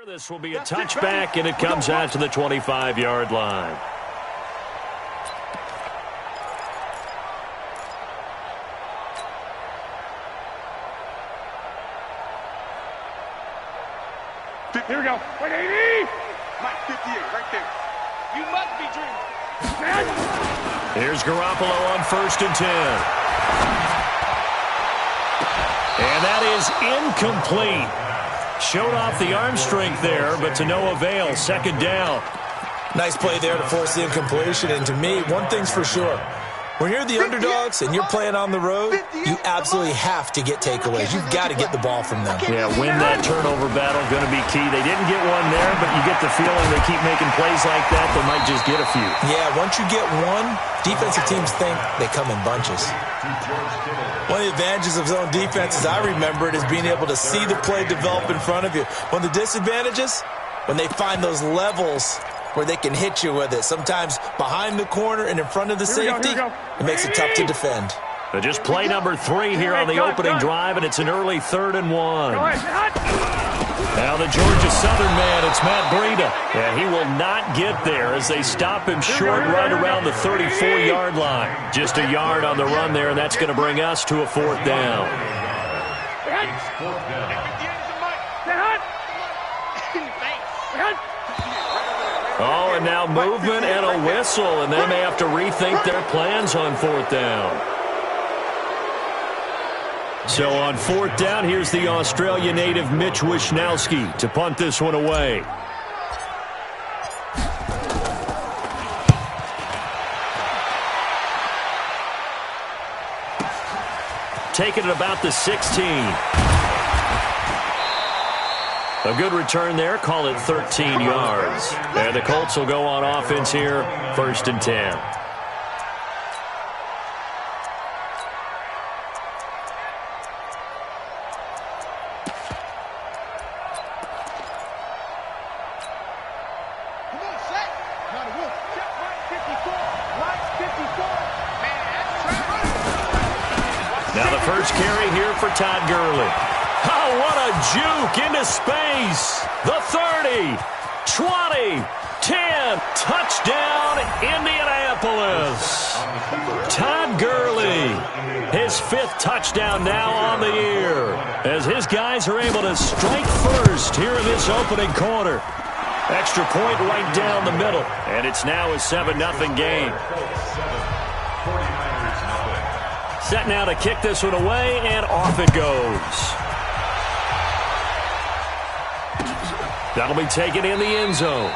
This will be a touchback, and it comes out to the 25-yard line. Here we go. 180. Mike, 58, right there. You must be dreaming. Here's Garoppolo on 1st and 10. And that is incomplete. Showed off the arm strength there, but to no avail. 2nd down. Nice play there to force the incompletion. And to me, one thing's for sure. When you're the underdogs and you're playing on the road, you absolutely have to get takeaways. You've got to get the ball from them. Yeah, win that turnover battle, going to be key. They didn't get one there, but you get the feeling they keep making plays like that, they might just get a few. Yeah, once you get one, defensive teams think they come in bunches. One of the advantages of zone defense, as I remember it, is being able to see the play develop in front of you. One of the disadvantages, when they find those levels where they can hit you with it. Sometimes behind the corner and in front of the safety, it makes it tough to defend. But just play number 3 here on the opening drive, and it's an early 3rd and 1. Now the Georgia Southern man, it's Matt Breida. And he will not get there as they stop him short right around the 34-yard line. Just a yard on the run there, and that's going to bring us to a 4th down. Oh, and now movement and a whistle, and they may have to rethink their plans on 4th down. So on 4th down, here's the Australia native Mitch Wishnowsky to punt this one away. Taking it about the 16. A good return there. Call it 13 yards. And the Colts will go on offense here, 1st and 10. Now the first carry here for Todd Gurley. Oh, what a juke into space. The 30, 20, 10. Touchdown, Indianapolis. Todd Gurley, his 5th touchdown now on the year, as his guys are able to strike first here in this opening quarter. Extra point right down the middle, and it's now a 7-0 game. Set now to kick this one away, and off it goes. That'll be taken in the end zone.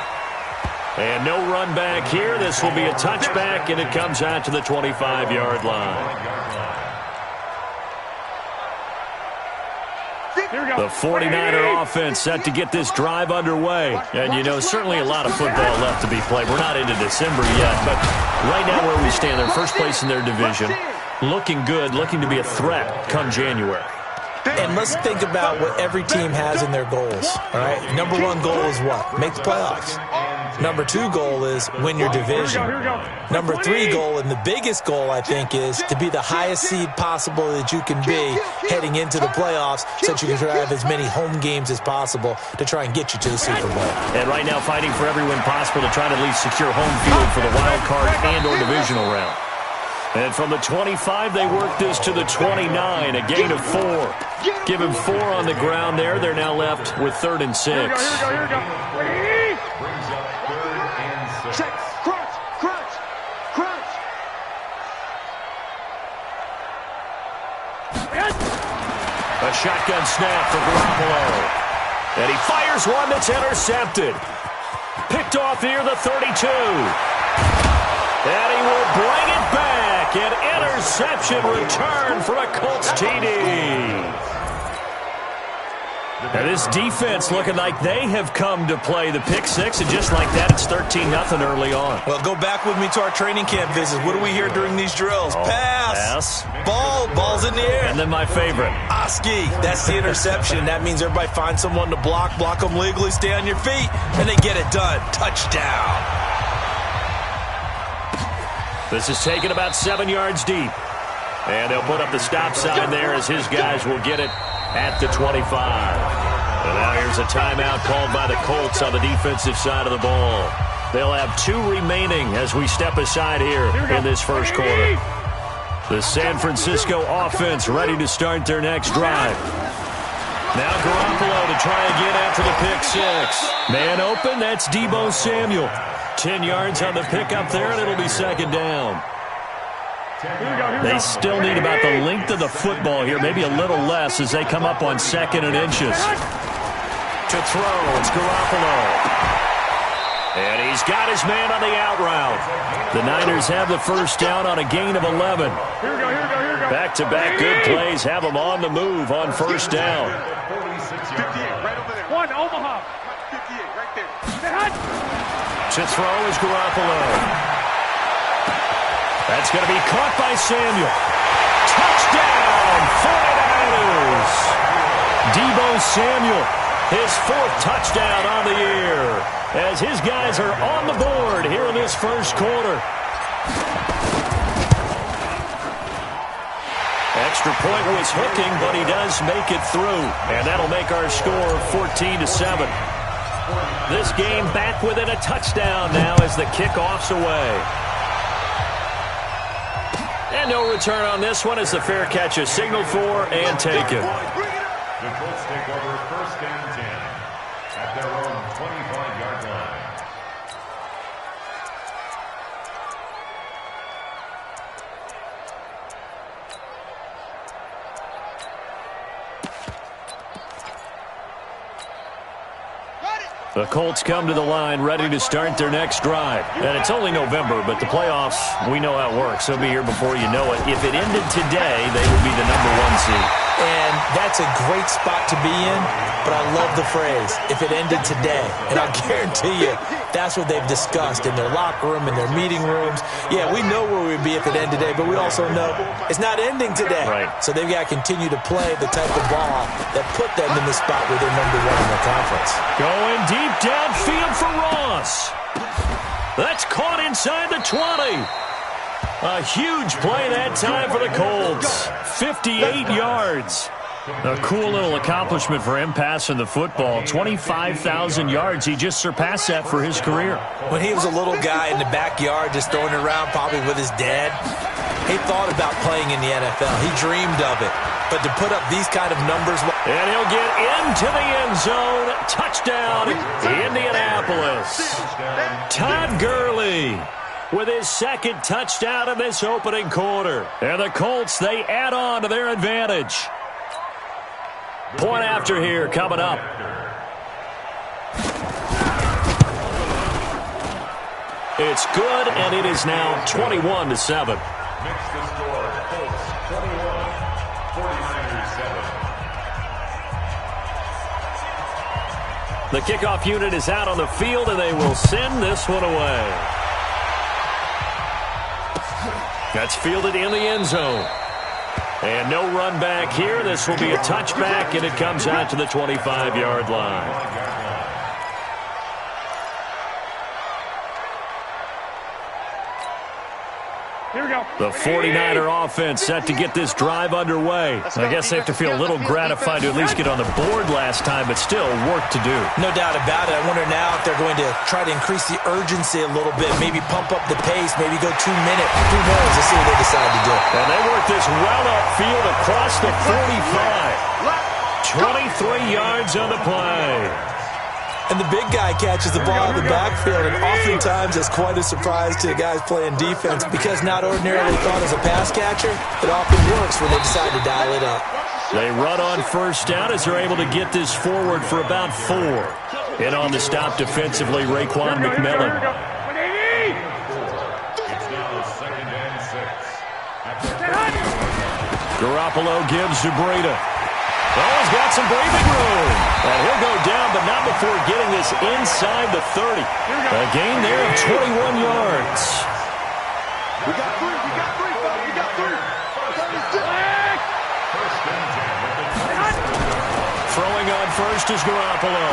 And no run back here. This will be a touchback, and it comes out to the 25-yard line. The 49er offense set to get this drive underway. And, you know, certainly a lot of football left to be played. We're not into December yet, but right now where we stand, they're first place in their division. Looking good, looking to be a threat come January. And let's think about what every team has in their goals, all right? Number 1 goal is what? Make the playoffs. Number 2 goal is win your division. Number 3 goal, and the biggest goal, I think, is to be the highest seed possible that you can be heading into the playoffs so that you can have as many home games as possible to try and get you to the Super Bowl. And right now fighting for every win possible to try to at least secure home field for the wild card and or divisional round. And from the 25, they work this to the 29, a gain of 4. Give him 4 on the ground there. They're now left with 3rd and 6. Here we go. Check. Crunch. A shotgun snap for Garoppolo. And he fires one that's intercepted. Picked off near the 32. And he will bring it back. An interception return for a Colts TD. Now this defense looking like they have come to play the pick 6, and just like that, it's 13-0 early on. Well, go back with me to our training camp visits. What do we hear during these drills? Pass. Ball's in the air. And then my favorite. Oski, that's the interception. That means everybody finds someone to block them legally, stay on your feet, and they get it done. Touchdown. This is taken about 7 yards deep. And they'll put up the stop sign there as his guys will get it at the 25. And now here's a timeout called by the Colts on the defensive side of the ball. They'll have 2 remaining as we step aside here in this first quarter. The San Francisco offense ready to start their next drive. Now Garoppolo to try again after the pick 6. Man open, that's Deebo Samuel. 10 yards on the pickup there, and it'll be second down. They still need about the length of the football here, maybe a little less as they come up on 2nd and inches. To throw, it's Garoppolo. And he's got his man on the out route. The Niners have the first down on a gain of 11. Back-to-back good plays have them on the move on first down. 58, right over there. 1, Omaha. 58, right there. To throw is Garoppolo. That's going to be caught by Samuel. Touchdown, 49ers. Deebo Samuel, his 4th touchdown on the year, as his guys are on the board here in this first quarter. Extra point was hooking, but he does make it through, and that'll make our score 14-7. This game back within a touchdown now as the kickoff's away. And no return on this one as the fair catch is signaled for and taken. The Colts take over 1st and 10 at their own 25-yard line. The Colts come to the line ready to start their next drive. And it's only November, but the playoffs, we know how it works. They'll be here before you know it. If it ended today, they would be the #1 seed. And that's a great spot to be in, but I love the phrase, if it ended today. And I'll guarantee you, that's what they've discussed in their locker room, in their meeting rooms. Yeah, we know where we'd be if it ended today, but we also know it's not ending today. Right. So they've got to continue to play the type of ball that put them in the spot where they're #1 in the conference. Going deep downfield for Ross. That's caught inside the 20. A huge play that time for the Colts. 58 yards. A cool little accomplishment for him passing the football. 25,000 yards. He just surpassed that for his career. When he was a little guy in the backyard just throwing it around probably with his dad, he thought about playing in the NFL. He dreamed of it. But to put up these kind of numbers... And he'll get into the end zone. Touchdown, Indianapolis. Todd Gurley with his 2nd touchdown in this opening quarter. And the Colts, they add on to their advantage. Point after here coming up. It's good, and it is now 21-7. Makes the score Colts 21, 49ers 7. The kickoff unit is out on the field, and they will send this one away. That's fielded in the end zone. And no run back here. This will be a touchback, and it comes out to the 25-yard line. Here we go. The 49er offense set to get this drive underway. I guess they have to feel a little gratified to at least get on the board last time, but still work to do. No doubt about it. I wonder now if they're going to try to increase the urgency a little bit, maybe pump up the pace, maybe go 2 minutes. Who knows? Let's see what they decide to do. And they work this well upfield across the 45. 23 yards on the play. And the big guy catches the ball in the backfield, and oftentimes it's quite a surprise to the guys playing defense because not ordinarily thought as a pass catcher, it often works when they decide to dial it up. They run on first down as they're able to get this forward for about 4. And on the stop defensively, Raekwon McMillan. It's now 2nd and 6. Garoppolo gives to Breida. Oh, he's got some breathing room. And he'll go down, but not before getting this inside the 30. A gain there of 21 yards. We got 3. We got 3. We got 3. Throwing on first is Garoppolo.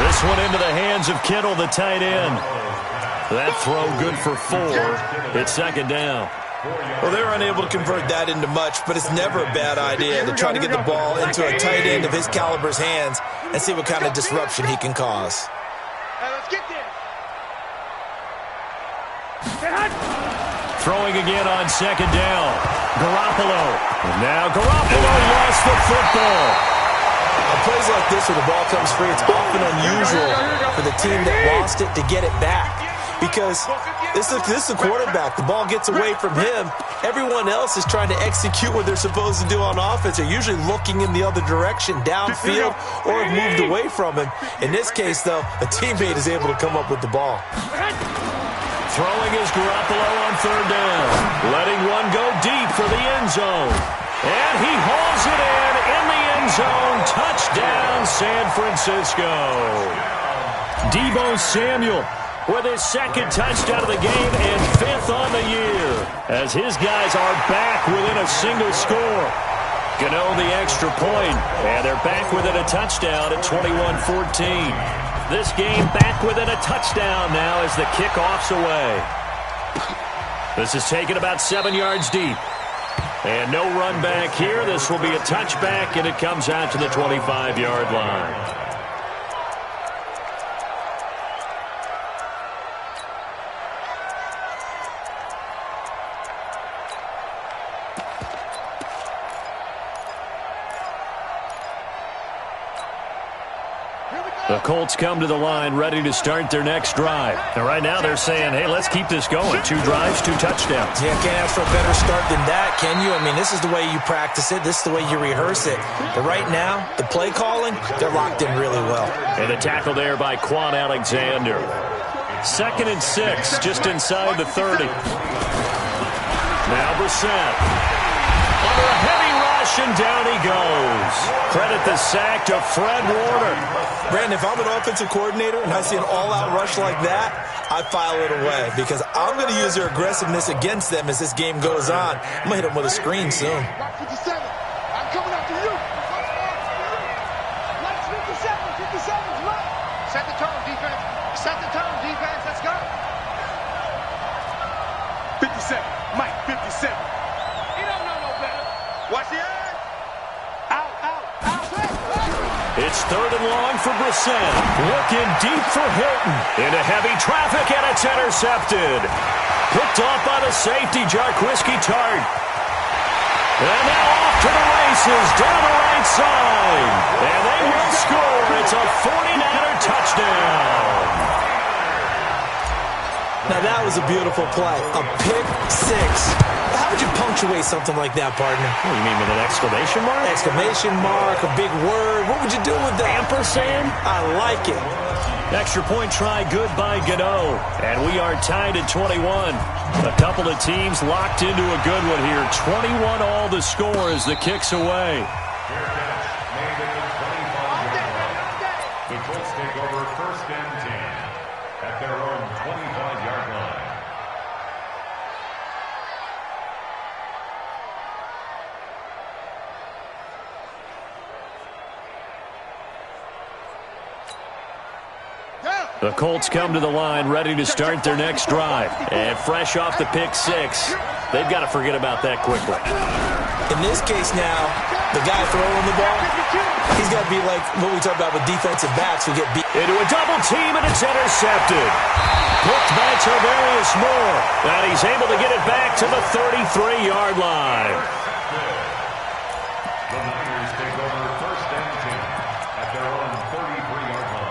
This one into the hands of Kittle, the tight end. That throw good for 4. It's second down. Well, they were unable to convert that into much, but it's never a bad idea to try to get the ball into a tight end of his caliber's hands and see what kind of disruption he can cause. Let's get there. Throwing again on second down. Garoppolo. And now Garoppolo lost the football. On plays like this where the ball comes free, it's often unusual for the team that lost it to get it back. Because this is the quarterback. The ball gets away from him. Everyone else is trying to execute what they're supposed to do on offense. They're usually looking in the other direction, downfield, or have moved away from him. In this case, though, a teammate is able to come up with the ball. Throwing is Garoppolo on third down. Letting one go deep for the end zone. And he hauls it in the end zone. Touchdown, San Francisco. Deebo Samuel with his second touchdown of the game and 5th on the year, as his guys are back within a single score. Gano the extra point, and they're back within a touchdown at 21-14. This game back within a touchdown now as the kickoff's away. This is taken about 7 yards deep. And no run back here. This will be a touchback, and it comes out to the 25-yard line. The Colts come to the line ready to start their next drive. And right now they're saying, hey, let's keep this going. 2 drives, 2 touchdowns. Yeah, can't ask for a better start than that, can you? I mean, this is the way you practice it. This is the way you rehearse it. But right now, the play calling, they're locked in really well. And the tackle there by Quan Alexander. 2nd and 6, just inside the 30. Now Brissett. Under a heavy rush, and down he goes. Credit the sack to Fred Warner. Brandon, if I'm an offensive coordinator and I see an all-out rush like that, I file it away because I'm going to use their aggressiveness against them as this game goes on. I'm going to hit them with a screen soon. 57. I'm coming after you. Let's 57. 57's right. Set the tone, defense. Set the tone, defense. Let's go. 57. Mike, 57. You don't know no better. Watch the eyes. Out. It's 3rd and long for Brissett. Looking deep for Hilton. Into heavy traffic, and it's intercepted. Picked off by the safety, Jarquiski Tart. And now off to the races, down the right side. And they will score. It's a 49er touchdown. Now that was a beautiful play. A pick 6. How would you punctuate something like that, partner? What do you mean, with an exclamation mark? Exclamation mark, a big word. What would you do with that? Ampersand? I like it. Extra point try good by Gano. And we are tied at 21. A couple of teams locked into a good one here. 21 all the score as the kick's away. The Colts take over 1st and 10 at their own 25-yard line. The Colts come to the line ready to start their next drive. And fresh off the pick 6, they've got to forget about that quickly. In this case now, the guy throwing the ball, he's got to be like what we talk about with defensive backs who get beat. Into a double team, and it's intercepted. Picked by Tavarius Moore. And he's able to get it back to the 33-yard line. The Niners take over 1st and 10 at their own 33-yard line.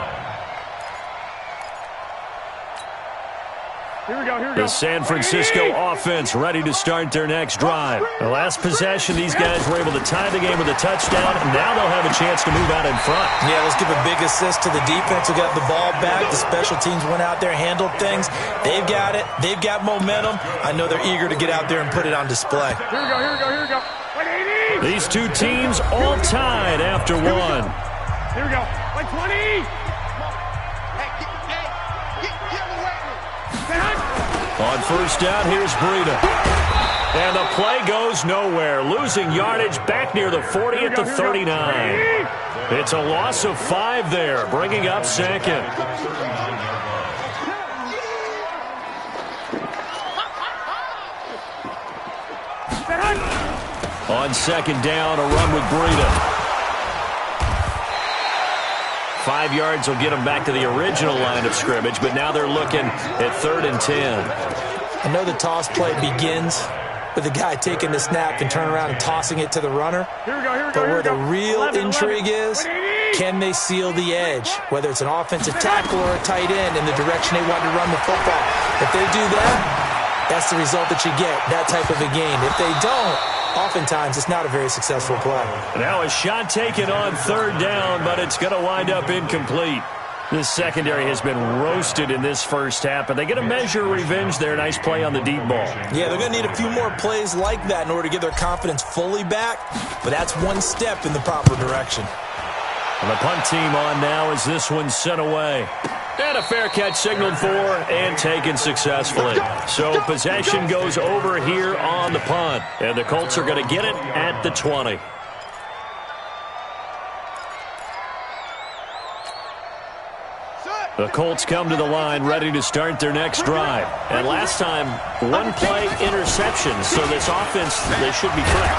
Here we go. The San Francisco offense ready to start their next drive. The last possession, these guys were able to tie the game with a touchdown, and now they'll have a chance to move out in front. Yeah, let's give a big assist to the defense who got the ball back. The special teams went out there, handled things. They've got it. They've got momentum. I know they're eager to get out there and put it on display. Here we go. 180. These two teams all tied after one. Here we go. 120. On first down, here's Breida. And the play goes nowhere. Losing yardage back near the 40 at the 39. It's a loss of 5 there, bringing up 2nd. On second down, a run with Breida. 5 yards will get them back to the original line of scrimmage, but now they're looking at 3rd and 10. I know the toss play begins with the guy taking the snap and turning around and tossing it to the runner. But where the real intrigue is, can they seal the edge? Whether it's an offensive tackle or a tight end in the direction they want to run the football. If they do that, that's the result that you get, that type of a game. If they don't, oftentimes it's not a very successful play. Now a shot taken on 3rd down, but it's going to wind up incomplete. This secondary has been roasted in this first half, but they get a measure of revenge there. Nice play on the deep ball. Yeah, they're going to need a few more plays like that in order to get their confidence fully back, but that's one step in the proper direction. And the punt team on now as this one's sent away. And a fair catch signaled for and taken successfully. So possession goes over here on the punt, and the Colts are going to get it at the 20. The Colts come to the line ready to start their next drive. And last time, one play interception. So this offense, they should be fresh.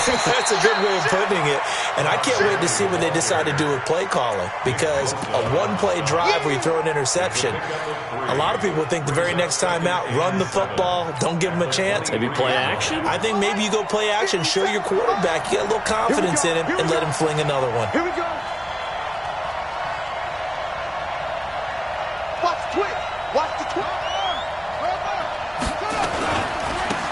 That's a good way of putting it. And I can't wait to see what they decide to do with play calling. Because a one-play drive where you throw an interception, a lot of people think the very next time out, run the football, don't give them a chance. Maybe play action? I think maybe you go play action, show your quarterback, you get a little confidence in him, and let him fling another one. Here we go. Watch the twist.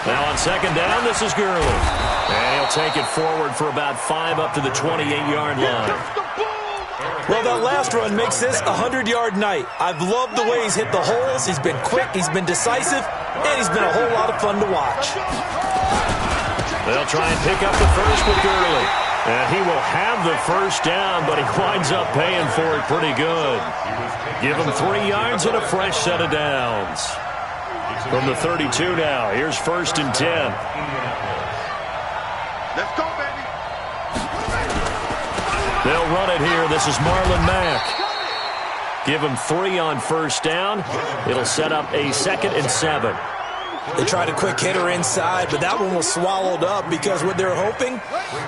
Now on second down, this is Gurley. And he'll take it forward for about 5 up to the 28-yard line. Well, that last run makes this a 100-yard night. I've loved the way he's hit the holes. He's been quick, he's been decisive, and he's been a whole lot of fun to watch. They'll try and pick up the first with Gurley. And he will have the first down, but he winds up paying for it pretty good. Give him 3 yards and a fresh set of downs. From the 32 now, here's 1st and 10. Let's go, baby. They'll run it here. This is Marlon Mack. Give him 3 on 1st down. It'll set up a 2nd and 7. They tried a quick hitter inside, but that one was swallowed up because what they're hoping,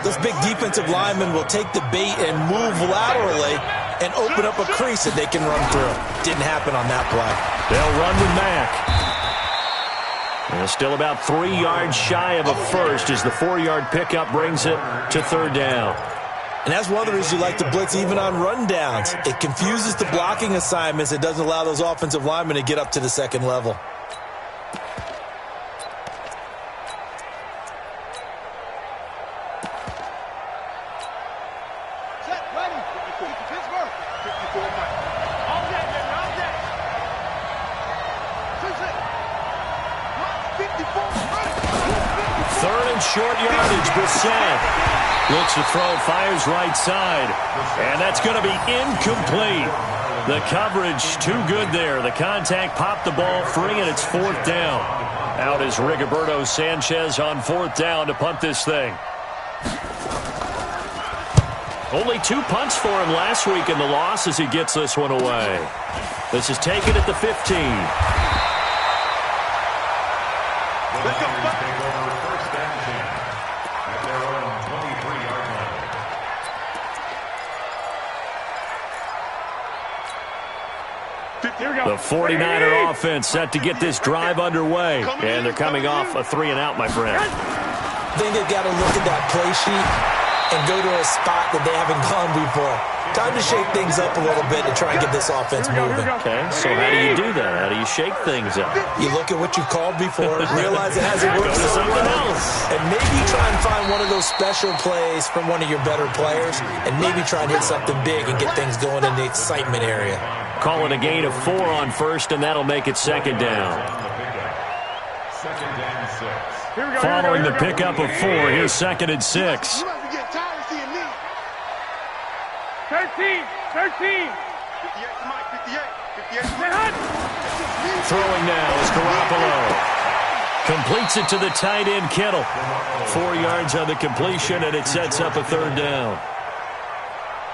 those big defensive linemen will take the bait and move laterally and open up a crease that they can run through. Didn't happen on that play. They'll run with Mack. And still about 3 yards shy of a first as the 4-yard pickup brings it to 3rd down. And that's one of the reasons you like to blitz even on rundowns. It confuses the blocking assignments. It doesn't allow those offensive linemen to get up to the 2nd level. Short yardage, Brissett looks to throw, fires right side, and that's going to be incomplete. The coverage too good there. The contact popped the ball free, and it's 4th down. Out is Rigoberto Sanchez on 4th down to punt this thing. Only 2 punts for him last week in the loss as he gets this one away. This is taken at the 15. Let's go. The 49er offense set to get this drive underway. And they're coming off a 3 and out, my friend. I think they've got to look at that play sheet and go to a spot that they haven't gone before. Time to shake things up a little bit to try and get this offense moving. Okay, so how do you do that? How do you shake things up? You look at what you've called before, realize it hasn't worked so well, and maybe try and find one of those special plays from one of your better players, and maybe try and hit something big and get things going in the excitement area. Call it a gain of 4 on 1st, and that'll make it 2nd down. Following the pickup of 4, here's 2nd and 6. 13. 58, Throwing now is Garoppolo. Completes it to the tight end, Kittle. 4 yards on the completion, and it sets up a 3rd down.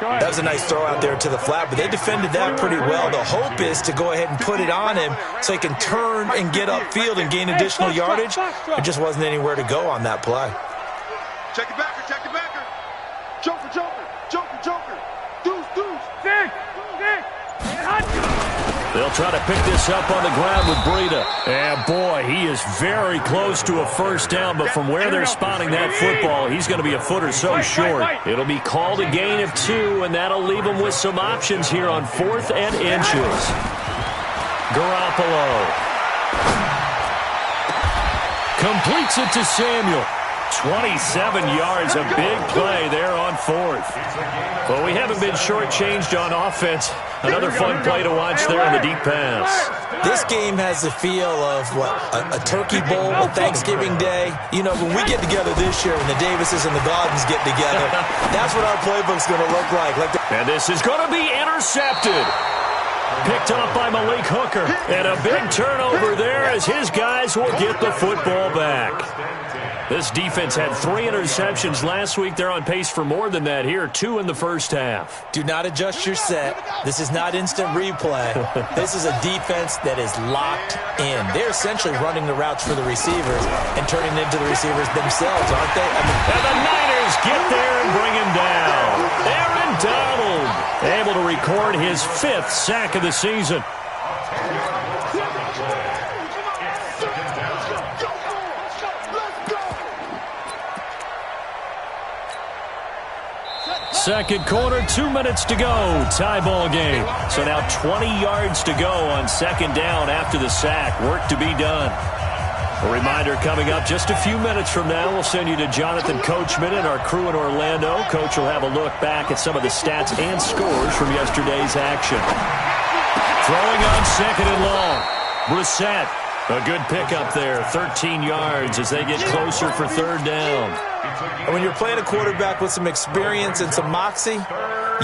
That was a nice throw out there to the flat, but they defended that pretty well. The hope is to go ahead and put it on him so he can turn and get upfield and gain additional yardage. There just wasn't anywhere to go on that play. Check it backer, check it backer. Joker, joker, joker, joker. Deuce, deuce. Dick, dick. They'll try to pick this up on the ground with Breida. And boy, he is very close to a first down, but from where they're spotting that football, he's going to be a foot or so short. It'll be called a gain of 2, and that'll leave them with some options here on 4th and inches. Garoppolo completes it to Samuel. 27 yards, a big play there on 4th. Well, we haven't been shortchanged on offense. Another fun play to watch there in the deep pass. This game has the feel of, what, a turkey bowl, a Thanksgiving day. You know, when we get together this year, when the Davises and the Gaudens get together, that's what our playbook's going to look like. And this is going to be intercepted. Picked off by Malik Hooker. And a big turnover there as his guys will get the football back. This defense had 3 interceptions last week. They're on pace for more than that here, 2 in the first half. Do not adjust your set. This is not instant replay. This is a defense that is locked in. They're essentially running the routes for the receivers and turning into the receivers themselves, aren't they? And the Niners get there and bring him down. Aaron Donald able to record his 5th sack of the season. Second quarter, 2 minutes to go. Tie ball game. So now 20 yards to go on second down after the sack. Work to be done. A reminder coming up just a few minutes from now. We'll send you to Jonathan Coachman and our crew in Orlando. Coach will have a look back at some of the stats and scores from yesterday's action. Throwing on second and long. Brissett. A good pickup there. 13 yards as they get closer for third down. And when you're playing a quarterback with some experience and some moxie,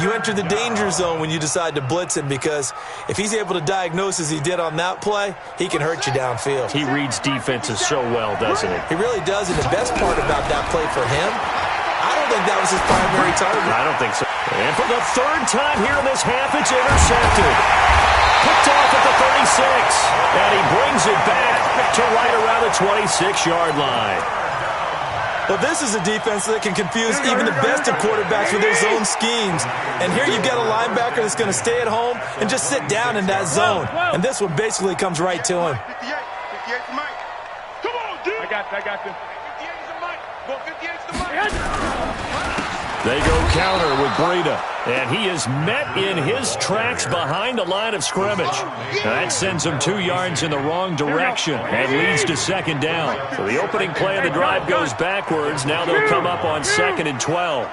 you enter the danger zone when you decide to blitz him, because if he's able to diagnose as he did on that play, he can hurt you downfield. He reads defenses so well, doesn't he? He really does, and the best part about that play for him, I don't think that was his primary target. I don't think so. And for the third time here in this half, it's intercepted. Picked off at the 36, and he brings it back to right around the 26-yard line. Well, this is a defense that can confuse even the best of quarterbacks with their zone schemes. And here you've got a linebacker that's going to stay at home and just sit down in that zone. And this one basically comes right to him. 58 to Mike. Come on, dude. I got this. 58 to Mike. Well, 58 to Mike. They go counter with Breida, and he is met in his tracks behind the line of scrimmage. That sends him 2 yards in the wrong direction and leads to second down. So the opening play of the drive goes backwards. Now they'll come up on 2nd and 12.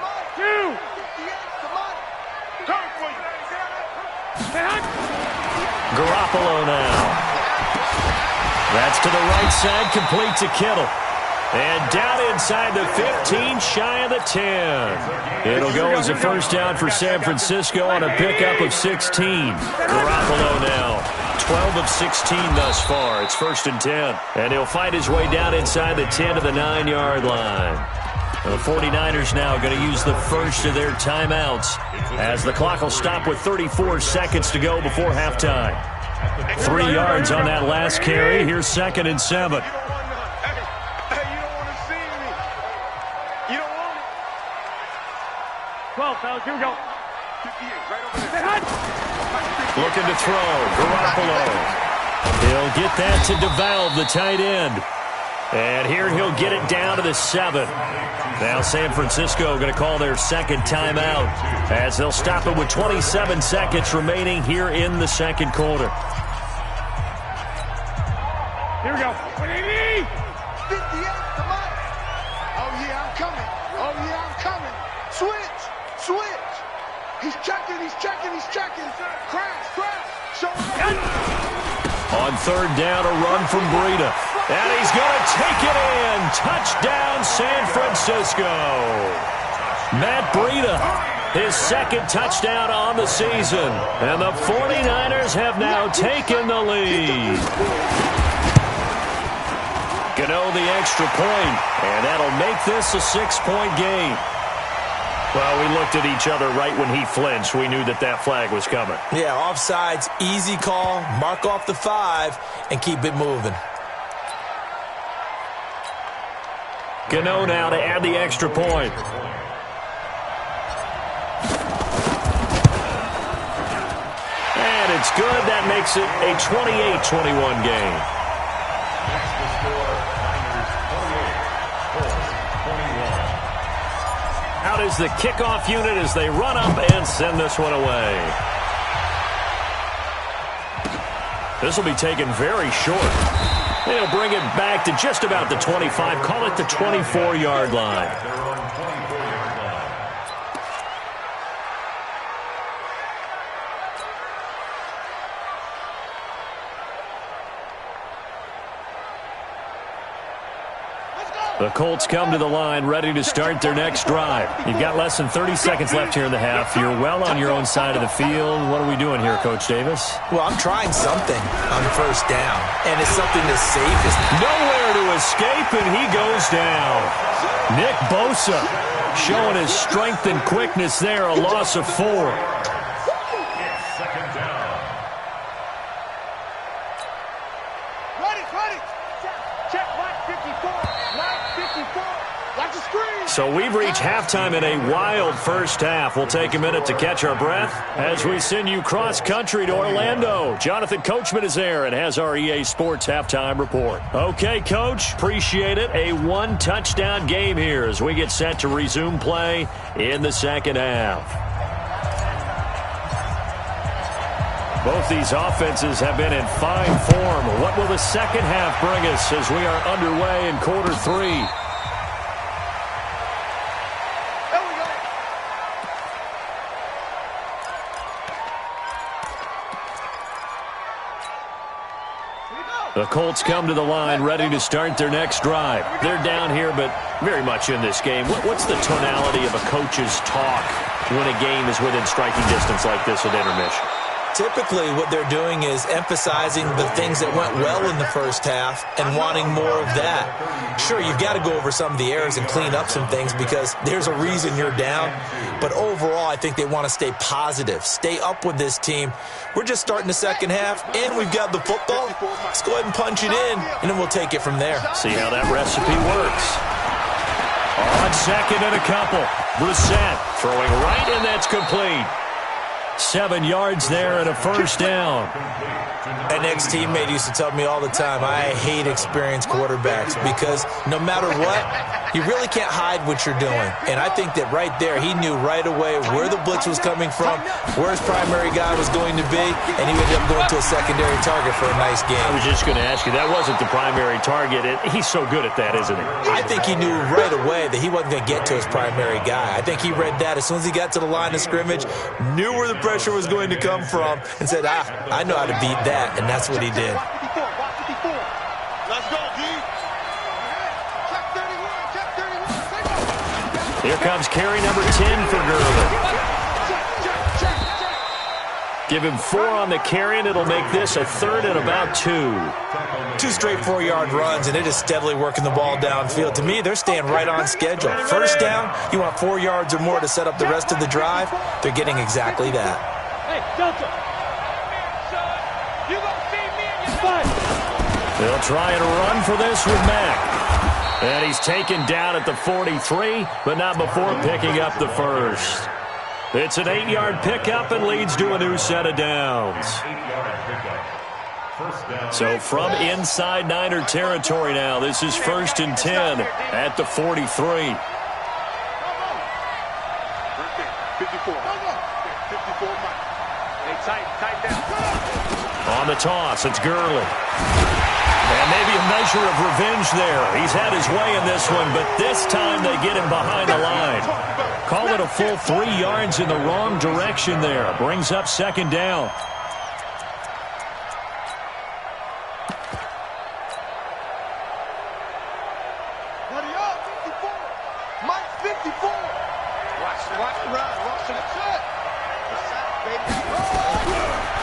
Garoppolo now. That's to the right side, complete to Kittle. And down inside the 15, shy of the 10. It'll go as a first down for San Francisco on a pickup of 16. Garoppolo now, 12 of 16 thus far. It's 1st and 10. And he'll fight his way down inside the 10 to the 9-yard line. The 49ers now going to use the first of their timeouts as the clock will stop with 34 seconds to go before halftime. 3 yards on that last carry. Here's 2nd and 7. Here we go. Looking to throw. Garoppolo. He'll get that to DeValve, the tight end. And here he'll get it down to the 7. Now San Francisco going to call their second timeout as they'll stop it with 27 seconds remaining here in the second quarter. Here we go. 180. 58, come on. Oh, yeah, I'm coming. Oh, yeah, I'm coming. Switch. He's checking. Crash. Show him. On third down, a run from Breida. And he's going to take it in. Touchdown, San Francisco. Matt Breida, his second touchdown on the season. And the 49ers have now taken the lead. Gano the extra point, and that'll make this a 6-point game. Well, we looked at each other right when he flinched. We knew that that flag was coming. Yeah, offsides, easy call, mark off the 5, and keep it moving. Gano now to add the extra point. And it's good. That makes it a 28-21 game. That's the score. Niners 28, 21. Out is the kickoff unit as they run up and send this one away. This will be taken very short. They'll bring it back to just about the 25. Call it the 24-yard line. Their own 24-yard line. The Colts come to the line, ready to start their next drive. You've got less than 30 seconds left here in the half. You're well on your own side of the field. What are we doing here, Coach Davis? Well, I'm trying something on first down, and it's something as safe as... Nowhere to escape, and he goes down. Nick Bosa showing his strength and quickness there, a loss of 4. It's second down. Ready. Check line 54. Line 54. Watch the screen. So we've reached halftime in a wild first half. We'll take a minute to catch our breath as we send you cross-country to Orlando. Jonathan Coachman is there and has our EA Sports halftime report. Okay, Coach, appreciate it. A one-touchdown game here as we get set to resume play in the second half. Both these offenses have been in fine form. What will the second half bring us as we are underway in quarter 3? The Colts come to the line ready to start their next drive. They're down here, but very much in this game. What's the tonality of a coach's talk when a game is within striking distance like this at intermission? Typically, what they're doing is emphasizing the things that went well in the first half and wanting more of that. Sure, you've got to go over some of the errors and clean up some things because there's a reason you're down. But overall, I think they want to stay positive, stay up with this team. We're just starting the second half, and we've got the football. Let's go ahead and punch it in, and then we'll take it from there. See how that recipe works. On second and a couple. Brissett throwing right, and that's complete. 7 yards there and a first down. An ex-teammate used to tell me all the time, I hate experienced quarterbacks because no matter what, you really can't hide what you're doing. And I think that right there, he knew right away where the blitz was coming from, where his primary guy was going to be, and he ended up going to a secondary target for a nice game. I was just going to ask you, that wasn't the primary target. He's so good at that, isn't he? I think he knew right away that he wasn't going to get to his primary guy. I think he read that as soon as he got to the line of scrimmage, knew where the pressure was going to come from, and said, I know how to beat that, and that's what he did. Let's go, D. Check 31. Check 31. Here comes carry number 10 for Gurley. Give him 4 on the carry, and it'll make this a third and about 2. 2 straight 4-yard runs, and it is steadily working the ball downfield. To me, they're staying right on schedule. First down, you want 4 yards or more to set up the rest of the drive. They're getting exactly that. Hey, Delta. You gonna see me in your butt. They'll try and run for this with Mack. And he's taken down at the 43, but not before picking up the first. It's an 8-yard pickup and leads to a new set of downs. 8-yard pickup. First down. So from inside Niner territory now, this is 1st and 10 at the 43. 54. 54, Mike. Hey, tight down. On the toss, it's Gurley. And maybe a measure of revenge there. He's had his way in this one, but this time they get him behind the line. Call it a full 3 yards in the wrong direction there. Brings up second down. Buddy up, 54. Mike, 54. Watch the run. Watch the cut.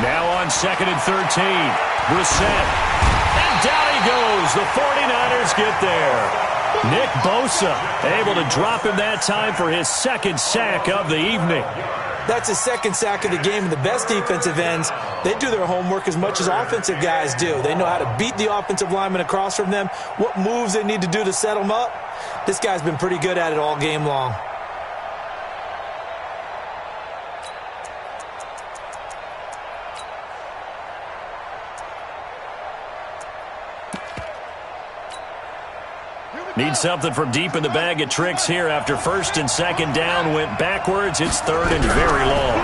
Now on 2nd and 13. Brissett. And down he goes. The 49ers get there. Nick Bosa able to drop him that time for his second sack of the evening. That's his second sack of the game, and the best defensive ends, they do their homework as much as offensive guys do. They know how to beat the offensive lineman across from them, what moves they need to do to set them up. This guy's been pretty good at it all game long. Need something from deep in the bag of tricks here after first and second down went backwards. It's third and very long.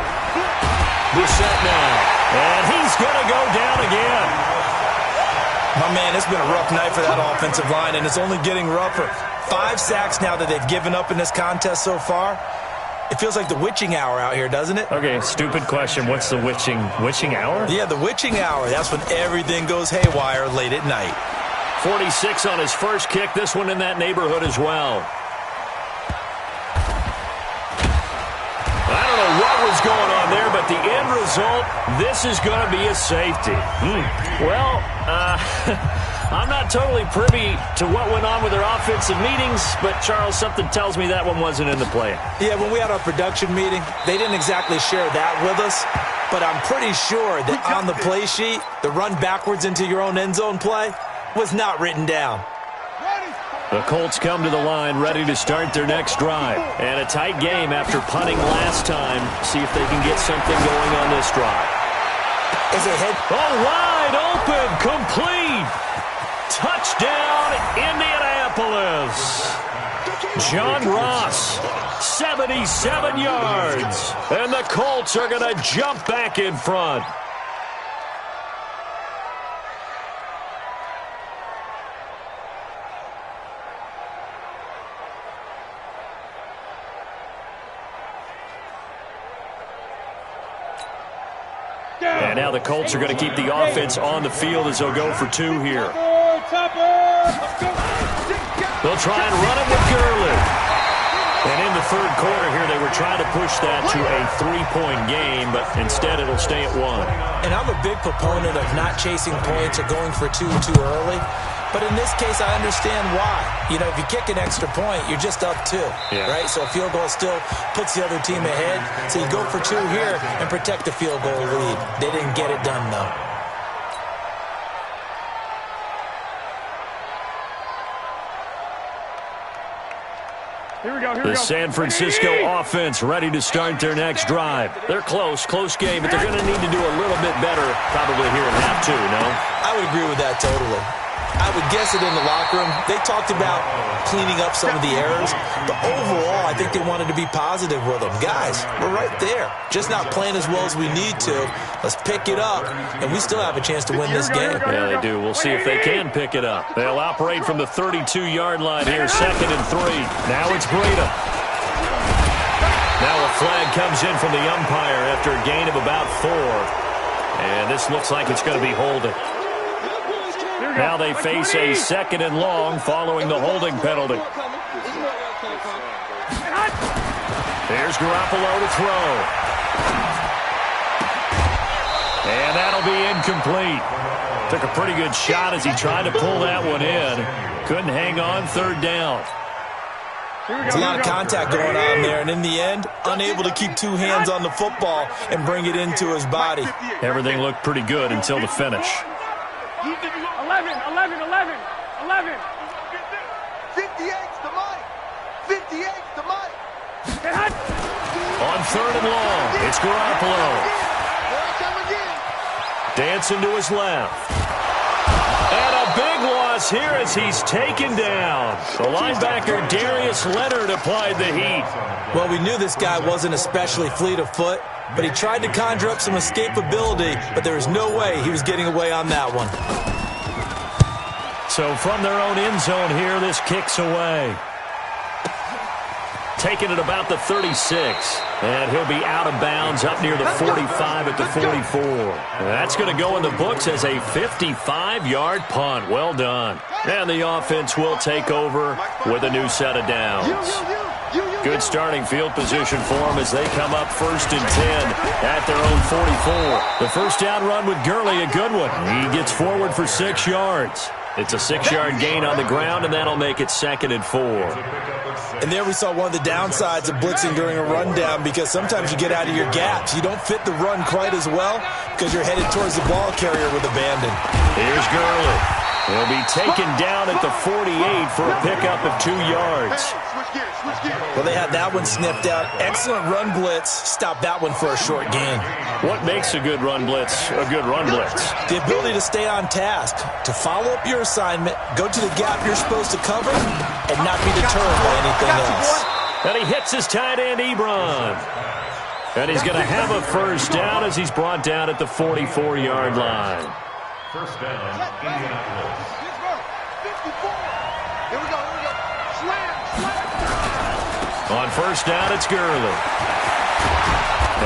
Brissett now, and he's going to go down again. My man, it's been a rough night for that offensive line, and it's only getting rougher. 5 sacks now that they've given up in this contest so far. It feels like the witching hour out here, doesn't it? Okay, stupid question. What's the witching hour? Yeah, the witching hour. That's when everything goes haywire late at night. 46 on his first kick. This one in that neighborhood as well. I don't know what was going on there, but the end result, this is going to be a safety. Well, I'm not totally privy to what went on with their offensive meetings, but, Charles, something tells me that one wasn't in the play. Yeah, when we had our production meeting, they didn't exactly share that with us, but I'm pretty sure that on the play sheet, the run backwards into your own end zone play was not written down. The Colts come to the line ready to start their next drive. And a tight game after punting last time. See if they can get something going on this drive. Wide open, complete. Touchdown, Indianapolis. John Ross, 77 yards. And the Colts are going to jump back in front. And now the Colts are going to keep the offense on the field as they'll go for 2 here. They'll try and run it with Gurley. And in the third quarter here, they were trying to push that to a 3-point game, but instead it'll stay at 1. And I'm a big proponent of not chasing points or going for 2 too early. But in this case, I understand why. You know, if you kick an extra point, you're just up 2, right? So a field goal still puts the other team ahead. So you go for 2 here and protect the field goal lead. They didn't get it done, though. The San Francisco offense ready to start their next drive. They're close game, but they're going to need to do a little bit better probably here in half 2, no? I would agree with that totally. I would guess it in the locker room. They talked about cleaning up some of the errors, but overall, I think they wanted to be positive with them. Guys, we're right there. Just not playing as well as we need to. Let's pick it up, and we still have a chance to win this game. Yeah, they do. We'll see if they can pick it up. They'll operate from the 32-yard line here, 2nd and 3. Now it's Breida. Now a flag comes in from the umpire after a gain of about 4. And this looks like it's going to be holding. Now they face a 2nd and long following the holding penalty. Here's Garoppolo to throw. And that'll be incomplete. Took a pretty good shot as he tried to pull that one in. Couldn't hang on, 3rd down. There's a lot of contact going on there, and in the end, unable to keep 2 hands on the football and bring it into his body. Everything looked pretty good until the finish. 11. 58's the mic. 58's the mic. On 3rd and long, it's Garoppolo. Dancing to his left. And a big loss here as he's taken down. The linebacker, Darius Leonard, applied the heat. Well, we knew this guy wasn't especially fleet of foot, but he tried to conjure up some escapability, but there was no way he was getting away on that one. So from their own end zone here, this kicks away. Taking it about the 36. And he'll be out of bounds up near the 45 at the 44. That's going to go in the books as a 55-yard punt. Well done. And the offense will take over with a new set of downs. Good starting field position for them as they come up 1st and 10 at their own 44. The first down run with Gurley, a good one. He gets forward for 6 yards. It's a 6-yard gain on the ground, and that'll make it 2nd and 4. And there we saw one of the downsides of blitzing during a rundown, because sometimes you get out of your gaps. You don't fit the run quite as well because you're headed towards the ball carrier with abandon. Here's Gurley. He'll be taken down at the 48 for a pickup of 2 yards. Well, they had that one sniffed out. Excellent run blitz. Stop that one for a short gain. What makes a good run blitz a good run blitz? The ability to stay on task, to follow up your assignment, go to the gap you're supposed to cover, and not be deterred by anything else. And he hits his tight end, Ebron. And he's going to have a first down as he's brought down at the 44-yard line. First down, Indianapolis. Here we go. Slam. On first down, it's Gurley.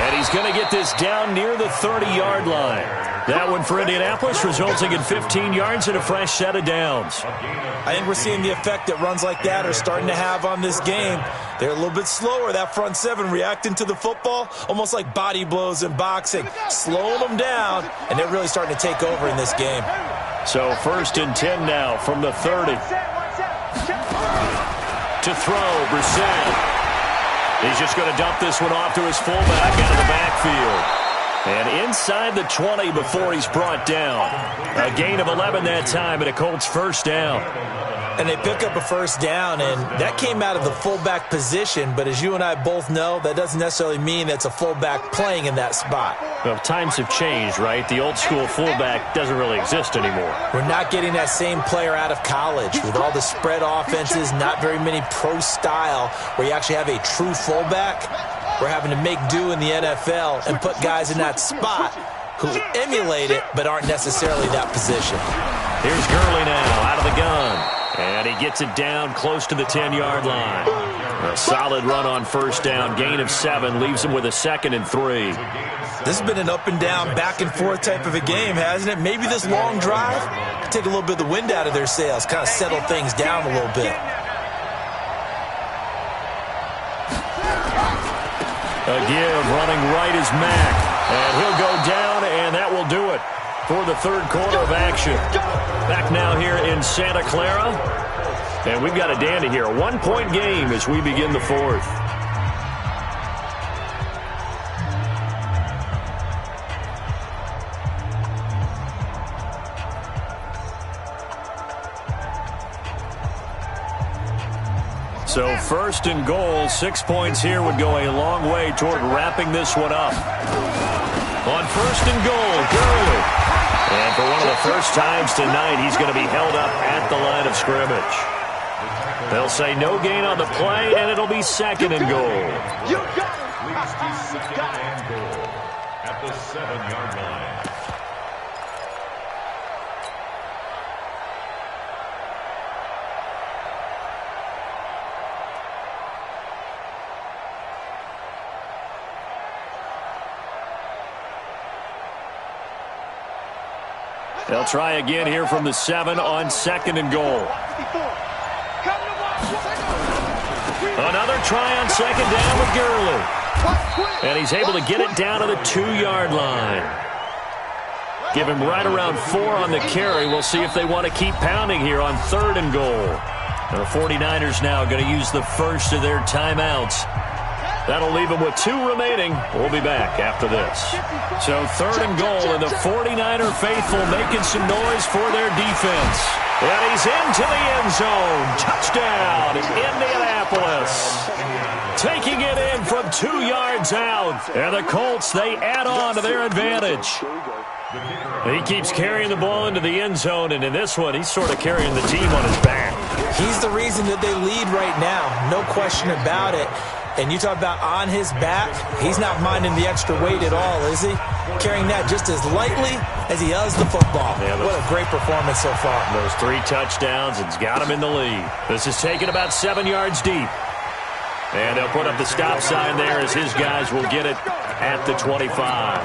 And he's going to get this down near the 30-yard line. That one for Indianapolis, resulting in 15 yards and a fresh set of downs. I think we're seeing the effect that runs like that are starting to have on this game. They're a little bit slower, that front seven, reacting to the football, almost like body blows in boxing, slowing them down, and they're really starting to take over in this game. So 1st and 10 now from the 30. To throw, Brissett. He's just going to dump this one off to his fullback out of the backfield. And inside the 20 before he's brought down. A gain of 11 that time, and a Colts first down. And they pick up a first down, and that came out of the fullback position. But as you and I both know, that doesn't necessarily mean that's a fullback playing in that spot. Well, times have changed, right? The old school fullback doesn't really exist anymore. We're not getting that same player out of college with all the spread offenses, not very many pro style where you actually have a true fullback. We're having to make do in the NFL and put guys in that spot who emulate it but aren't necessarily that position. Here's Gurley now out of the gun. And he gets it down close to the 10-yard line. A solid run on first down. Gain of 7 leaves him with a 2nd and 3. This has been an up and down, back and forth type of a game, hasn't it? Maybe this long drive could take a little bit of the wind out of their sails, kind of settle things down a little bit. A give, running right is Mack. And he'll go down, and that will do it for the 3rd quarter of action. Back now here in Santa Clara. And we've got a dandy here. A 1-point game as we begin the 4th. So 1st and goal, 6 points here would go a long way toward wrapping this one up. On 1st and goal, Gurley. And for one of the first times tonight, he's going to be held up at the line of scrimmage. They'll say no gain on the play, and it'll be 2nd and goal. Leads to 2nd and goal at the 7-yard line. They'll try again here from the 7 on 2nd and goal. Another try on 2nd down with Gurley. And he's able to get it down to the 2-yard line. Give him right around 4 on the carry. We'll see if they want to keep pounding here on 3rd and goal. And the 49ers now going to use the first of their timeouts. That'll leave them with 2 remaining. We'll be back after this. So 3rd and goal, and the 49er faithful making some noise for their defense. And he's into the end zone. Touchdown, Indianapolis. Taking it in from 2 yards out. And the Colts, they add on to their advantage. He keeps carrying the ball into the end zone, and in this one, he's sort of carrying the team on his back. He's the reason that they lead right now. No question about it. And you talk about on his back, he's not minding the extra weight at all, is he? Carrying that just as lightly as he does the football. Yeah, what a great performance so far. Those 3 touchdowns, it's got him in the lead. This is taken about 7 yards deep. And they'll put up the stop sign there as his guys will get it at the 25.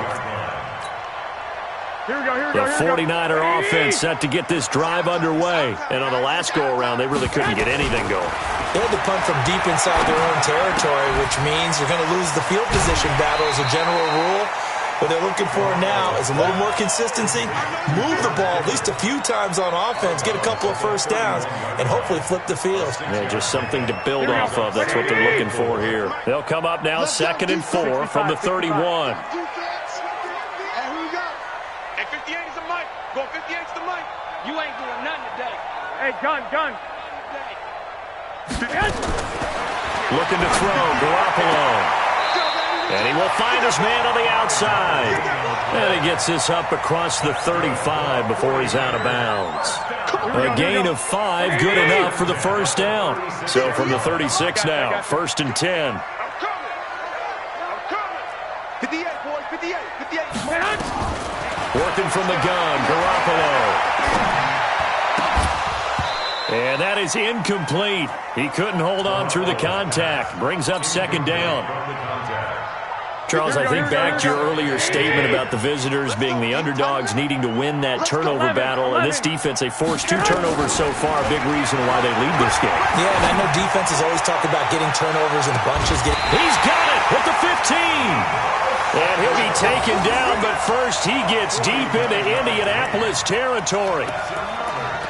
The 49er offense set to get this drive underway. And on the last go-around, they really couldn't get anything going. They had to punt from deep inside their own territory, which means you're going to lose the field position battle as a general rule. What they're looking for now is a little more consistency, move the ball at least a few times on offense, get a couple of first downs, and hopefully flip the field. Yeah, just something to build off of. That's what they're looking for here. They'll come up now 2nd and 4 from the 31. Hey, 58 is the mic. Go 58 is the mic. You ain't doing nothing today. Hey, gun. Looking to throw, Garoppolo. And he will find his man on the outside. And he gets this up across the 35 before he's out of bounds. A gain of 5, good enough for the first down. So from the 36 now, 1st and 10. I'm coming. 58, boys, 58. Working from the gun, Garoppolo. And that is incomplete. He couldn't hold on through the contact. Brings up 2nd down. Charles, I think back to your earlier statement about the visitors being the underdogs needing to win that turnover battle. And this defense, they forced 2 turnovers so far, a big reason why they lead this game. Yeah, and I know defenses always talk about getting turnovers in bunches. He's got it at the 15. And he'll be taken down, but first he gets deep into Indianapolis territory.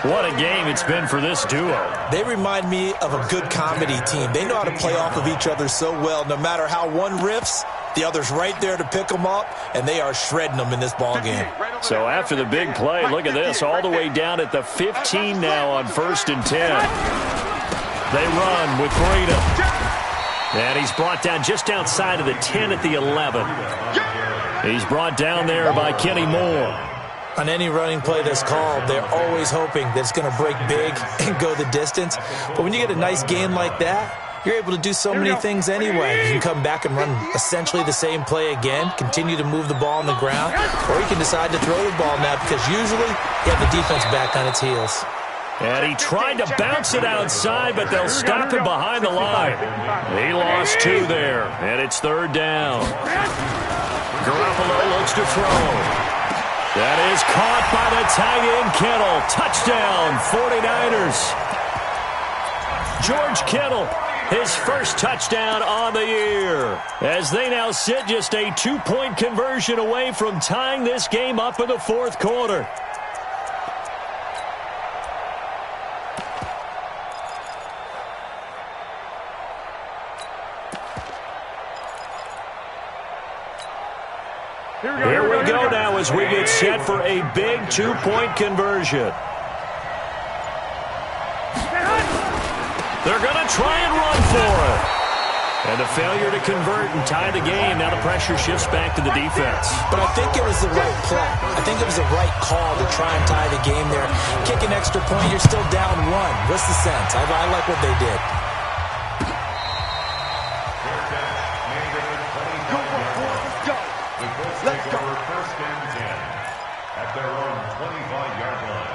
What a game it's been for this duo. They remind me of a good comedy team. They know how to play off of each other so well. No matter how one riffs, the other's right there to pick them up, and they are shredding them in this ball game. So after the big play, look at this, all the way down at the 15 now on 1st and 10. They run with freedom. And he's brought down just outside of the 10 at the 11. He's brought down there by Kenny Moore. On any running play that's called, they're always hoping that it's going to break big and go the distance. But when you get a nice gain like that, you're able to do so many things anyway. You can come back and run essentially the same play again, continue to move the ball on the ground, or you can decide to throw the ball now because usually you have the defense back on its heels. And he tried to bounce it outside, but they'll stop him behind the line. He lost 2 there, and it's 3rd down. Garoppolo looks to throw. That is caught by the tight end, Kittle. Touchdown, 49ers. George Kittle, his first touchdown on the year. As they now sit just a 2-point conversion away from tying this game up in the 4th quarter. Here we go now as we get set for a big 2-point conversion. They're going to try and run for it. And a failure to convert and tie the game. Now the pressure shifts back to the defense. But I think it was the right play. I think it was the right call to try and tie the game there. Kick an extra point, you're still down 1. What's the sense? I like what they did. Let's go. 1st and 10 at their own 25-yard line.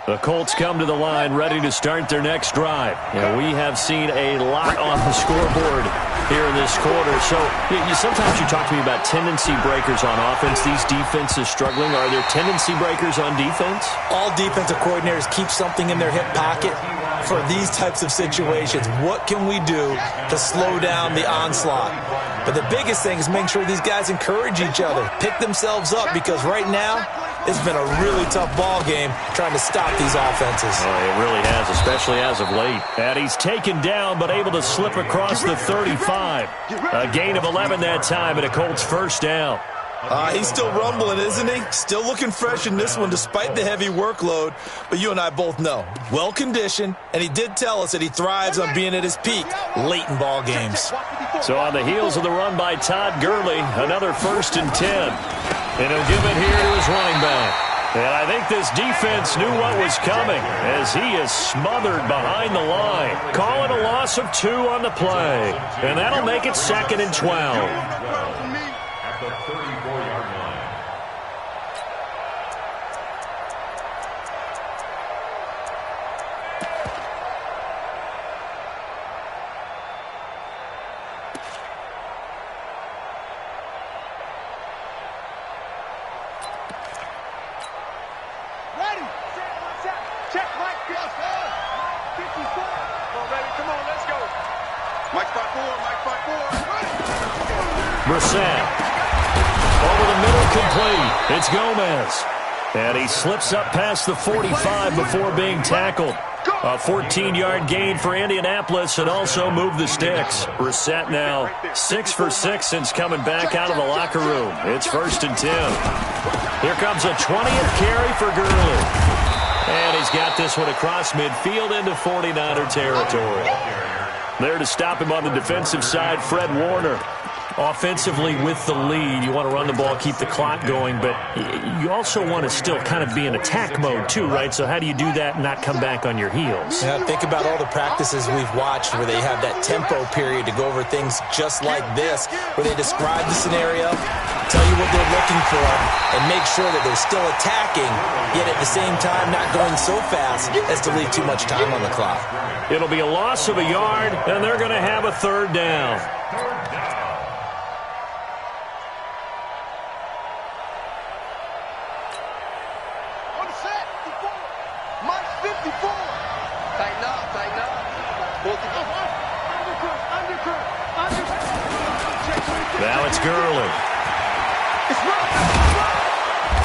The Colts come to the line ready to start their next drive. And we have seen a lot on the scoreboard here in this quarter. So sometimes you talk to me about tendency breakers on offense. These defenses struggling. Are there tendency breakers on defense? All defensive coordinators keep something in their hip pocket for these types of situations. What can we do to slow down the onslaught? But the biggest thing is making sure these guys encourage each other, pick themselves up, because right now it's been a really tough ball game trying to stop these offenses. Oh, it really has, especially as of late. And he's taken down but able to slip across the 35. A gain of 11 that time and a Colts first down. He's still rumbling, isn't he? Still looking fresh in this one despite the heavy workload. But you and I both know, well-conditioned, and he did tell us that he thrives on being at his peak late in ball games. So on the heels of the run by Todd Gurley, another 1st and 10. And he'll give it here to his running back. And I think this defense knew what was coming as he is smothered behind the line. Calling a loss of 2 on the play. And that'll make it 2nd and 12. At the 34-yard line. Brissett. Over the middle, complete. It's Gomez. And he slips up past the 45 before being tackled. A 14-yard gain for Indianapolis and also moved the sticks. Brissett now 6 for 6 since coming back out of the locker room. It's 1st and 10. Here comes a 20th carry for Gurley. And he's got this one across midfield into 49er territory. There to stop him on the defensive side, Fred Warner. Offensively with the lead, you want to run the ball, keep the clock going, but you also want to still kind of be in attack mode too, right? So how do you do that and not come back on your heels? Yeah, think about all the practices we've watched where they have that tempo period to go over things just like this, where they describe the scenario, tell you what they're looking for, and make sure that they're still attacking, yet at the same time not going so fast as to leave too much time on the clock. It'll be a loss of a yard, and they're going to have a 3rd down. Now it's Gurley.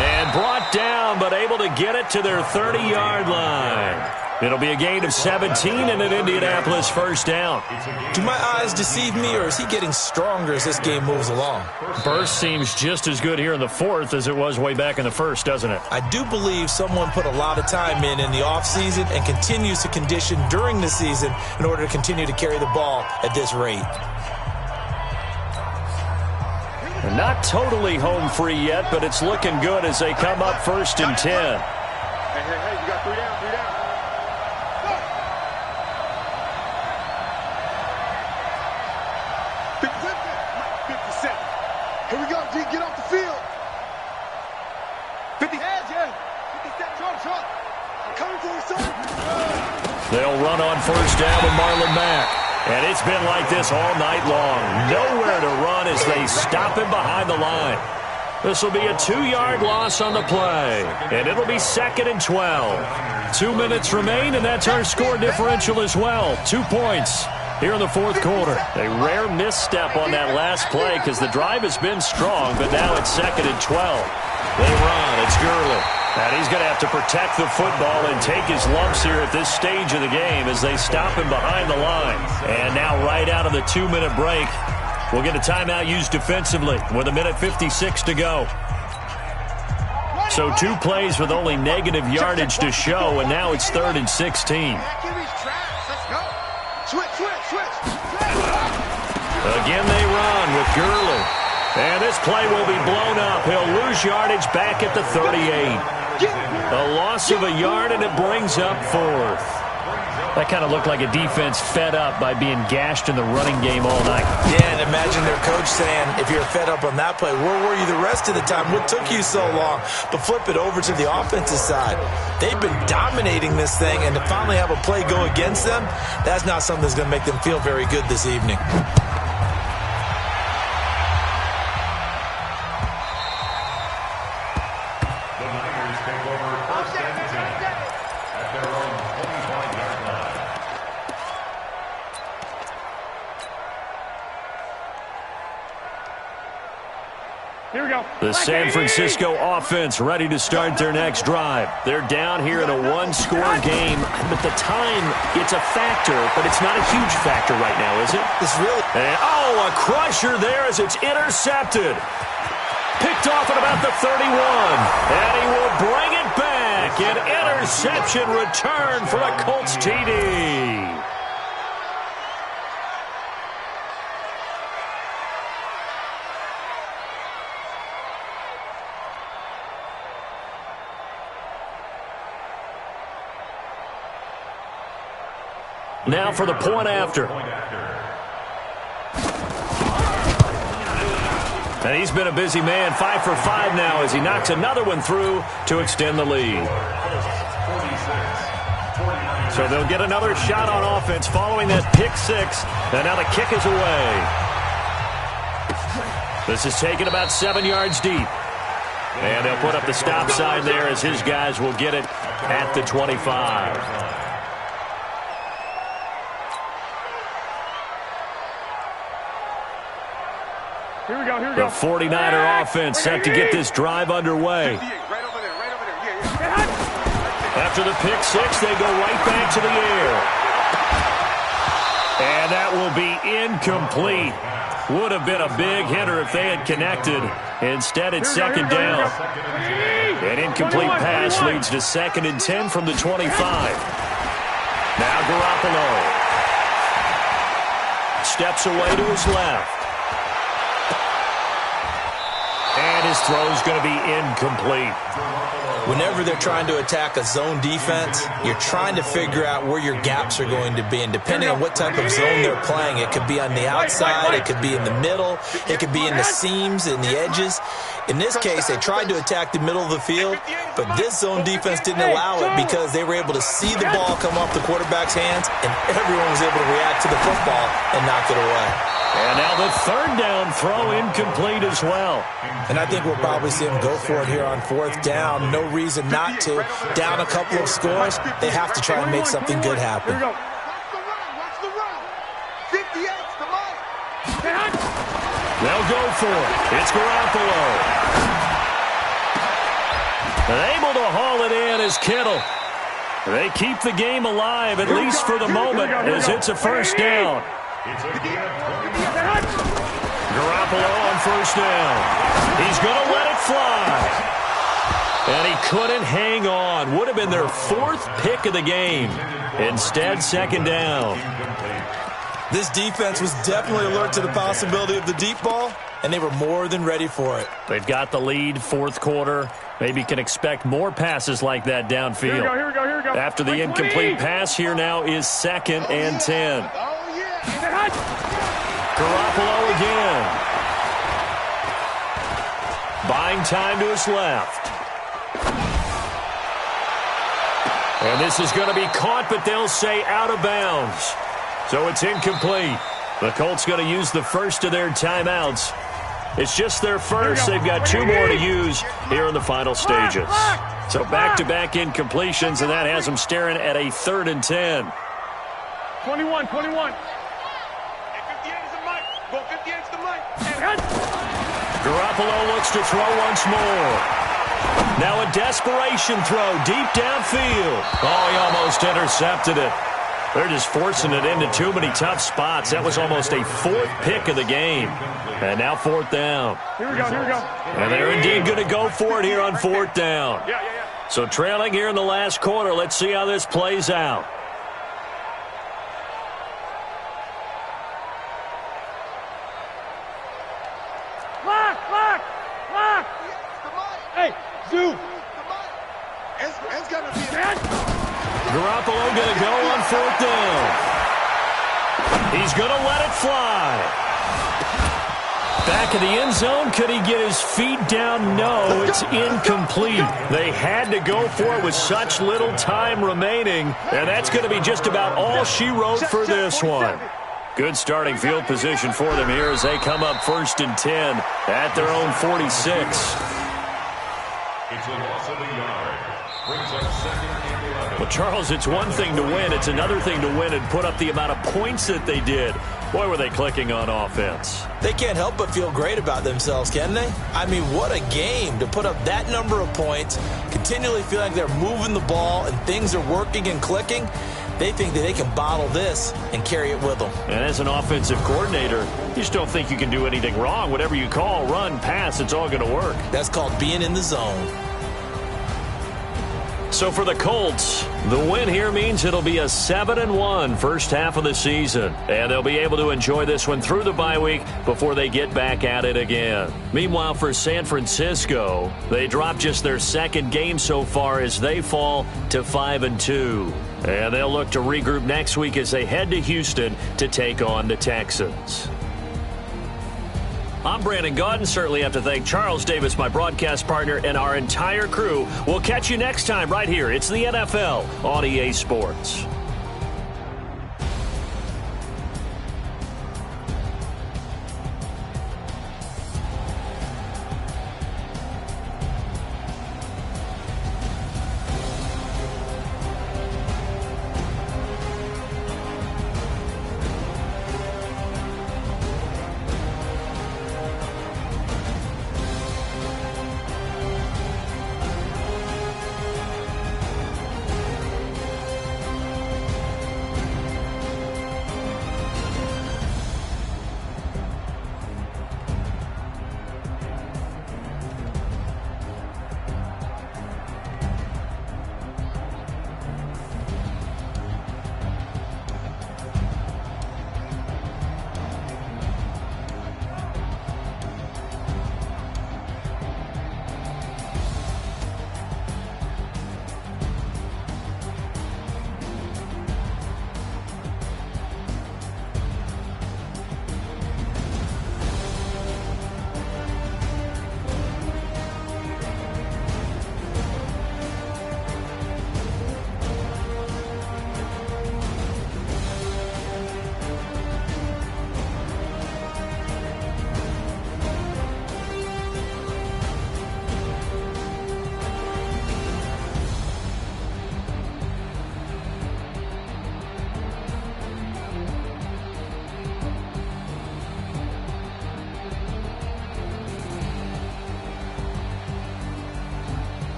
And brought down, but able to get it to their 30-yard line. It'll be a gain of 17 and an Indianapolis 1st down. Do my eyes deceive me, or is he getting stronger as this game moves along? Burst seems just as good here in the 4th as it was way back in the 1st, doesn't it? I do believe someone put a lot of time in the offseason and continues to condition during the season in order to continue to carry the ball at this rate. They're not totally home free yet, but it's looking good as they come up 1st and 10. Hey, you got 3 down, 3 down. 57. Here we go, G, get off the field. 50 heads, yeah. 57, short. I'm coming for you, son. They'll run on 1st down with Marlon Mack. And it's been like this all night long. Nowhere to run as they stop him behind the line. This will be a 2-yard loss on the play. And it'll be 2nd and 12. 2 minutes remain, and that's our score differential as well. 2 points here in the 4th quarter. A rare misstep on that last play because the drive has been strong, but now it's 2nd and 12. They run. It's Gurley. And he's going to have to protect the football and take his lumps here at this stage of the game as they stop him behind the line. And now right out of the 2-minute break, we'll get a timeout used defensively with 1:56 to go. So 2 plays with only negative yardage to show, and now it's 3rd and 16. Again they run with Gurley. And this play will be blown up. He'll lose yardage back at the 38. A loss of a yard, and it brings up 4th. That kind of looked like a defense fed up by being gashed in the running game all night. Yeah, and imagine their coach saying, if you're fed up on that play, where were you the rest of the time? What took you so long? But flip it over to the offensive side. They've been dominating this thing, and to finally have a play go against them, that's not something that's going to make them feel very good this evening. Here we go. The San Francisco offense ready to start their next drive. They're down here in a 1-score game, but the time, it's a factor, but it's not a huge factor right now, is it? It's really... And, a crusher there as it's intercepted. Picked off at about the 31, and he will bring it back. An interception return for a Colts TD. Now for the point after. And he's been a busy man, 5 for 5 now as he knocks another one through to extend the lead. So they'll get another shot on offense following that pick 6. And now the kick is away. This is taken about 7 yards deep. And they'll put up the stop sign there as his guys will get it at the 25. The 49er offense set to get this drive underway. After the pick six, they go right back to the air. And that will be incomplete. Would have been a big hitter if they had connected. Instead, it's second down. An incomplete pass leads to 2nd and 10 from the 25. Now Garoppolo steps away to his left. And his throw is going to be incomplete. Whenever they're trying to attack a zone defense, you're trying to figure out where your gaps are going to be. And depending on what type of zone they're playing, it could be on the outside, it could be in the middle, it could be in the seams, in the edges. In this case, they tried to attack the middle of the field, but this zone defense didn't allow it because they were able to see the ball come off the quarterback's hands, and everyone was able to react to the football and knock it away. And now the 3rd down throw incomplete as well. And I think we'll probably see them go for it here on 4th down. No reason not to. Down a couple of scores, they have to try and make something good happen. Watch the run. 58's the money. They'll go for it. It's Garoppolo. Able to haul it in is Kittle. They keep the game alive, at least for the moment, as it's a 1st down. Garoppolo on 1st down. He's going to let it fly. And he couldn't hang on. Would have been their 4th pick of the game. Instead, 2nd down. This defense was definitely alert to the possibility of the deep ball, and they were more than ready for it. They've got the lead, 4th quarter. Maybe can expect more passes like that downfield. Here we go. After the incomplete pass, here now is 2nd and 10. Garoppolo again. Buying time to his left. And this is going to be caught, but they'll say out of bounds. So it's incomplete. The Colts going to use the first of their timeouts. It's just their first. They've got 2 more to use here in the final stages. So back-to-back incompletions, and that has them staring at a 3rd and 10. 21. Garoppolo looks to throw once more. Now a desperation throw deep downfield. Oh, he almost intercepted it. They're just forcing it into too many tough spots. That was almost a 4th pick of the game. And now 4th down. Here we go. And they're indeed going to go for it here on 4th down. So trailing here in the last quarter. Let's see how this plays out. Lock. Hey, Zoo. It's going to be Garoppolo going to go on 4th down. He's going to let it fly. Back in the end zone. Could he get his feet down? No, it's incomplete. They had to go for it with such little time remaining. And that's going to be just about all she wrote for this one. Good starting field position for them here as they come up 1st and 10 at their own 46. It's a loss of a yard. Brings up 2nd and 11. Well, Charles, it's one thing to win. It's another thing to win and put up the amount of points that they did. Boy, were they clicking on offense. They can't help but feel great about themselves, can they? I mean, what a game to put up that number of points, continually feel like they're moving the ball and things are working and clicking. They think that they can bottle this and carry it with them. And as an offensive coordinator, you just don't think you can do anything wrong. Whatever you call, run, pass, it's all going to work. That's called being in the zone. So for the Colts, the win here means it'll be a 7-1 first half of the season. And they'll be able to enjoy this one through the bye week before they get back at it again. Meanwhile, for San Francisco, they dropped just their 2nd game so far as they fall to 5-2. And they'll look to regroup next week as they head to Houston to take on the Texans. I'm Brandon Gaudin. Certainly have to thank Charles Davis, my broadcast partner, and our entire crew. We'll catch you next time right here. It's the NFL on EA Sports.